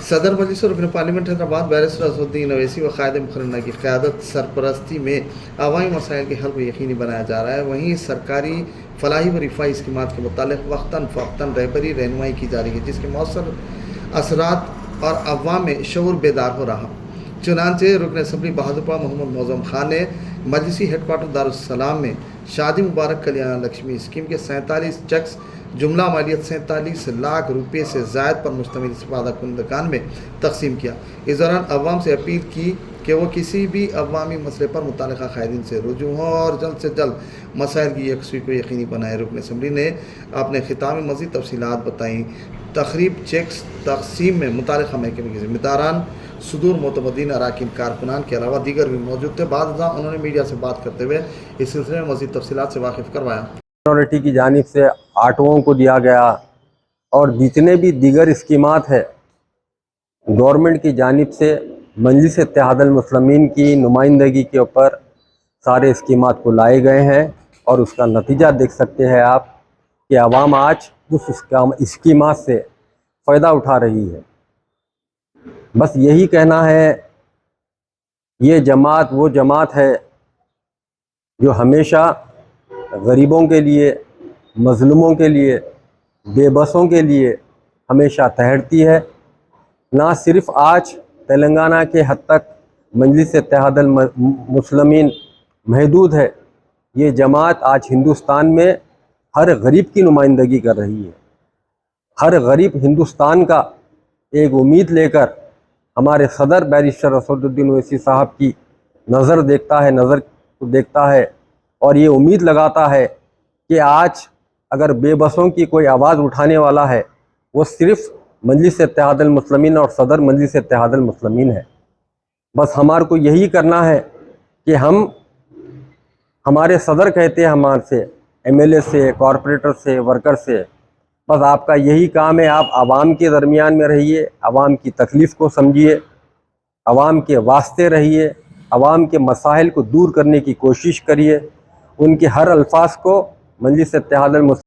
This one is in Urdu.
صدر مجلس اور رکن پارلیمنٹ حیدرآباد بیرسٹر اسدالدین اویسی و قائد مقررہ کی قیادت سرپرستی میں عوامی مسائل کے حل کو یقینی بنایا جا رہا ہے۔ وہیں سرکاری فلاحی و رفاہی اسکیمات کے متعلق وقتاً فوقتاً رہبری رہنمائی کی جا رہی ہے، جس کے مؤثر اثرات اور عوام میں شعور بیدار ہو رہا۔ چنانچہ رکن اسمبلی بہادرپورہ محمد معظم خان نے مجلسی ہیڈ کوارٹر دارالسلام میں شادی مبارک کلیان لکشمی اسکیم کے 47 چیکس جملہ مالیت 47 لاکھ روپے سے زائد پر مشتمل استفادہ کنندگان میں تقسیم کیا۔ اس دوران عوام سے اپیل کی کہ وہ کسی بھی عوامی مسئلے پر متعلقہ قائدین سے رجوع ہوں اور جلد سے جلد مسائل کی یکسوئی کو یقینی بنائیں۔ رکن اسمبلی نے اپنے خطاب میں مزید تفصیلات بتائیں۔ تقریب چیکس تقسیم میں متعلقہ محکمے کے ذمہ داران، صدور معتمدین، اراکین، کارکنان کے علاوہ دیگر بھی موجود تھے۔ بعد ازاں انہوں نے میڈیا سے بات کرتے ہوئے اس سلسلے میں مزید تفصیلات سے واقف کروایا۔ اتھارٹی کی جانب سے آٹوؤں کو دیا گیا اور جتنے بھی دیگر اسکیمات ہیں گورنمنٹ کی جانب سے مجلس اتحاد المسلمین کی نمائندگی کے اوپر سارے اسکیمات کو لائے گئے ہیں، اور اس کا نتیجہ دیکھ سکتے ہیں آپ کہ عوام آج اس اسکیمات سے فائدہ اٹھا رہی ہے۔ بس یہی کہنا ہے، یہ جماعت وہ جماعت ہے جو ہمیشہ غریبوں کے لیے، مظلوموں کے لیے، بے بسوں کے لیے ہمیشہ تحرتی ہے۔ نہ صرف آج تلنگانہ کے حد تک مجلس اتحاد المسلمین محدود ہے، یہ جماعت آج ہندوستان میں ہر غریب کی نمائندگی کر رہی ہے۔ ہر غریب ہندوستان کا ایک امید لے کر ہمارے صدر بیرسٹر اسدالدین اویسی صاحب کی نظر دیکھتا ہے اور یہ امید لگاتا ہے کہ آج اگر بے بسوں کی کوئی آواز اٹھانے والا ہے وہ صرف مجلس اتحاد المسلمین اور صدر مجلس اتحاد المسلمین ہے۔ بس ہمارے کو یہی کرنا ہے کہ ہمارے صدر کہتے ہیں ہمارے سے، ایم ایل اے سے، کارپوریٹر سے، ورکر سے، بس آپ کا یہی کام ہے، آپ عوام کے درمیان میں رہیے، عوام کی تکلیف کو سمجھیے، عوام کے واسطے رہیے، عوام کے مسائل کو دور کرنے کی کوشش کریے، ان کے ہر الفاظ کو مجلس اتحاد المسلمین